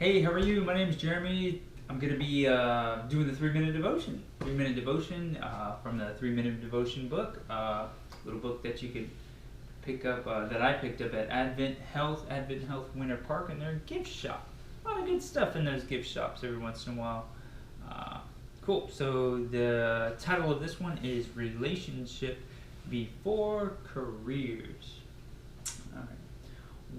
Hey, how are you? My name is Jeremy. I'm going to be doing the 3-minute devotion. 3-minute devotion from the 3-minute devotion book. Little book that you could pick up, that I picked up at Advent Health Winter Park in their gift shop. A lot of good stuff in those gift shops every once in a while. Cool. So the title of this one is Relationship Before Careers. All right.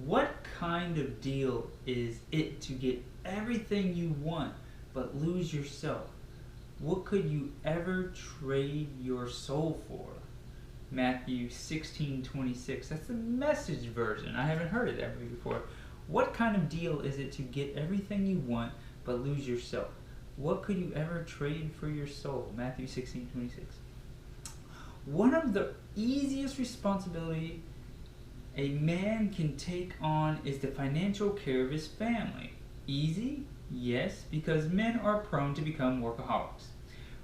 What kind of deal is it to get everything you want but lose yourself? What could you ever trade your soul for? Matthew 16:26. That's the Message version. I haven't heard it that way before. What kind of deal is it to get everything you want but lose yourself? What could you ever trade for your soul? Matthew 16:26. One of the easiest responsibilities a man can take on is the financial care of his family. Easy? Yes, because men are prone to become workaholics.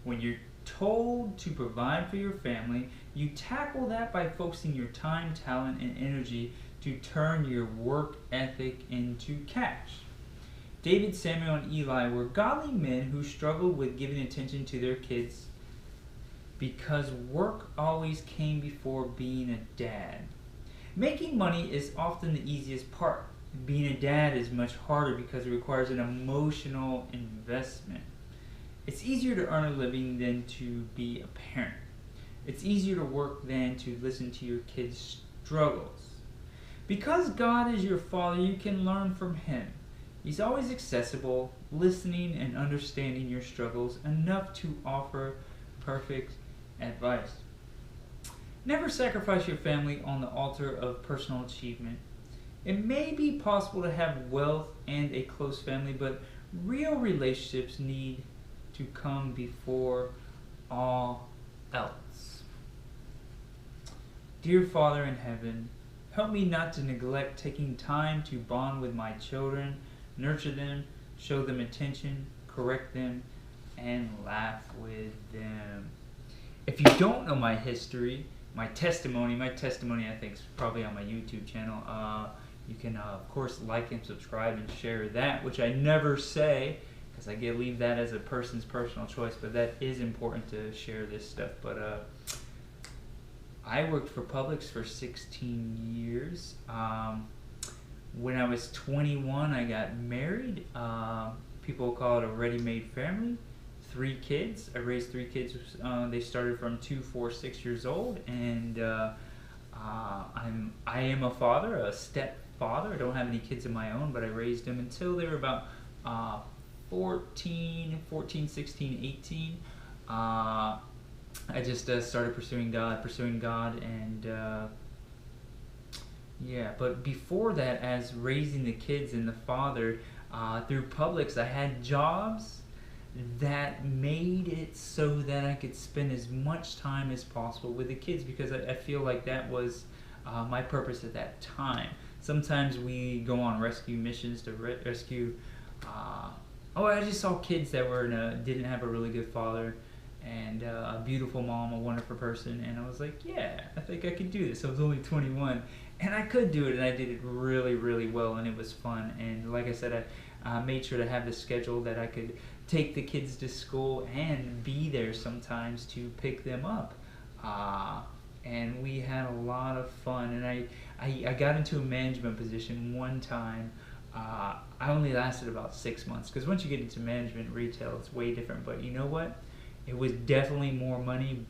When you're told to provide for your family, you tackle that by focusing your time, talent, and energy to turn your work ethic into cash. David, Samuel, and Eli were godly men who struggled with giving attention to their kids because work always came before being a dad. Making money is often the easiest part. Being a dad is much harder because it requires an emotional investment. It's easier to earn a living than to be a parent. It's easier to work than to listen to your kids' struggles. Because God is your Father, you can learn from Him. He's always accessible, listening and understanding your struggles enough to offer perfect advice. Never sacrifice your family on the altar of personal achievement. It may be possible to have wealth and a close family, but real relationships need to come before all else. Dear Father in heaven, help me not to neglect taking time to bond with my children, nurture them, show them attention, correct them, and laugh with them. If you don't know my history, my testimony I think is probably on my YouTube channel. You can of course like and subscribe and share that, which I never say because I leave that as a person's personal choice, but that is important to share this stuff. But I worked for Publix for 16 years. When I was 21, I got married. People call it a ready-made family. 3 kids. I raised 3 kids. They started from 2, 4, 6 years old, and I am a father, a stepfather. I don't have any kids of my own, but I raised them until they were about 14, 16, 18. I just started pursuing God, and yeah. But before that, as raising the kids and the father through Publix, I had jobs that made it so that I could spend as much time as possible with the kids, because I feel like that was my purpose at that time. Sometimes we go on rescue missions to rescue. I just saw kids that were didn't have a really good father, and a beautiful mom, a wonderful person, and I was like, yeah, I think I could do this. I was only 21, and I could do it, and I did it really, really well, and it was fun. And like I said, I made sure to have the schedule that I could take the kids to school and be there sometimes to pick them up. And we had a lot of fun, and I got into a management position one time. I only lasted about 6 months, because once you get into management retail, it's way different. But you know what? It was definitely more money,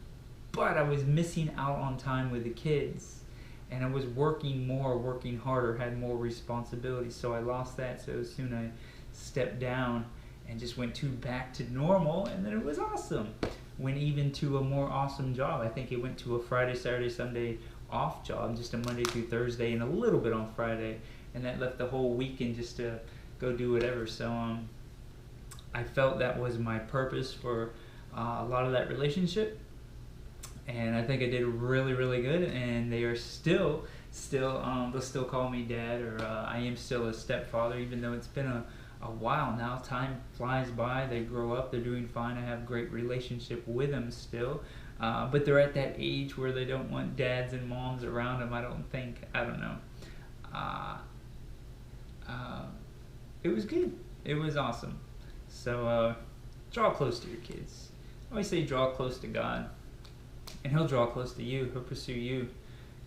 but I was missing out on time with the kids, and I was working more, working harder, had more responsibilities, so I lost that. So soon I stepped down and just went back to normal, and then it was awesome. Went even to a more awesome job. I think it went to a Friday, Saturday, Sunday off job, just a Monday through Thursday, and a little bit on Friday, and that left the whole weekend just to go do whatever. So I felt that was my purpose for a lot of that relationship, and I think I did really, really good. And they are still they'll still call me dad, or I am still a stepfather, even though it's been a while now. Time flies by. They grow up. They're doing fine. I have great relationship with them still, but they're at that age where they don't want dads and moms around them. I don't know. It was good. It was awesome. So draw close to your kids. I always say draw close to God, and He'll draw close to you. He'll pursue you.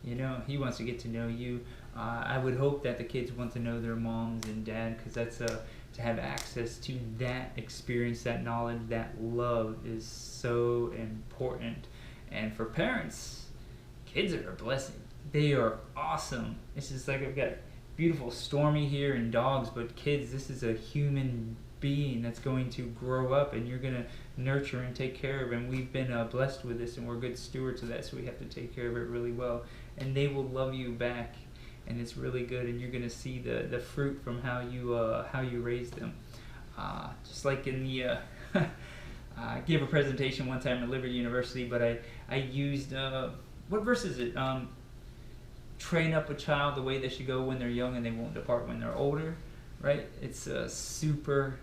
You know, He wants to get to know you. I would hope that the kids want to know their moms and dad, because that's to have access to that experience, that knowledge, that love is so important. And for parents, kids are a blessing. They are awesome. It's just like I've got beautiful Stormy here and dogs, but kids, this is a human being that's going to grow up, and you're going to nurture and take care of. And we've been blessed with this, and we're good stewards of that, so we have to take care of it really well. And they will love you back, and it's really good. And you're going to see the fruit from how you raise them. Just like in the I gave a presentation one time at Liberty University, but I used what verse is it? Train up a child the way they should go when they're young, and they won't depart when they're older. Right? It's super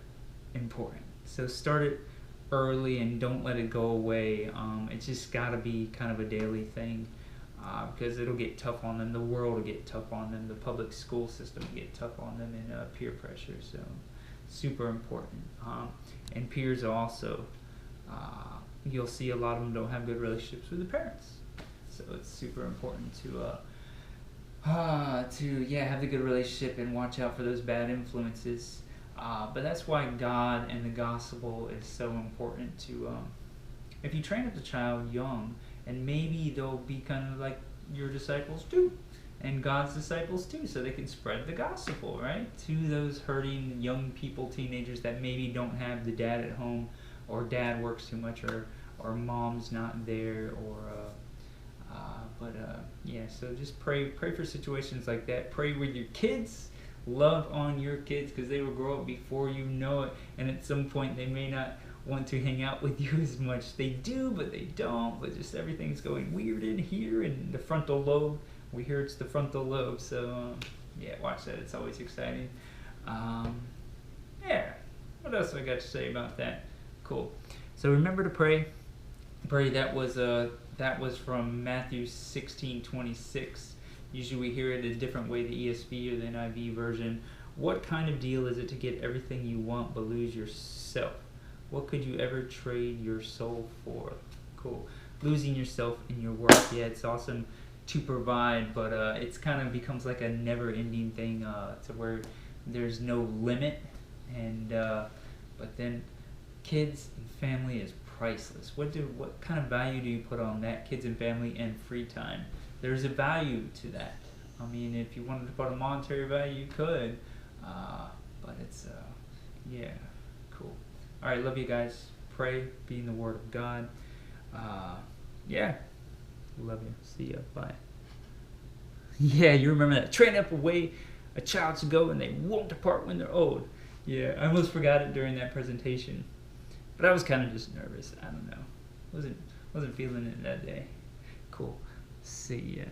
important. So start it early and don't let it go away. It's just got to be kind of a daily thing, because it'll get tough on them. The world will get tough on them. The public school system will get tough on them, and peer pressure. So super important. And peers also, you'll see a lot of them don't have good relationships with the parents. So it's super important to have the good relationship and watch out for those bad influences. But that's why God and the gospel is so important to, if you train up the child young, and maybe they'll be kind of like your disciples too, and God's disciples too, so they can spread the gospel, right, to those hurting young people, teenagers that maybe don't have the dad at home, or dad works too much, or mom's not there, or so just pray for situations like that. Pray with your kids. Love on your kids, because they will grow up before you know it, and at some point they may not want to hang out with you as much. They do, but they don't. But just everything's going weird in here, and the frontal lobe. We hear it's the frontal lobe, so watch that. It's always exciting. What else I got to say about that? Cool. So remember to pray. Pray. That was from Matthew 16:26. Usually we hear it a different way, the ESV or the NIV version. What kind of deal is it to get everything you want but lose yourself? What could you ever trade your soul for? Cool. Losing yourself in your work. Yeah, it's awesome to provide, but it's kind of becomes like a never-ending thing, to where there's no limit. And but then kids and family is priceless. What kind of value do you put on that? Kids and family and free time. There's a value to that. I mean, if you wanted to put a monetary value, you could, but it's cool. All right, love you guys. Pray, be in the Word of God. Love you. See ya. Bye. Yeah, you remember that. Train up a way a child should go, and they won't depart when they're old. Yeah, I almost forgot it during that presentation, but I was kind of just nervous. I don't know. Wasn't feeling it that day. Cool. See ya.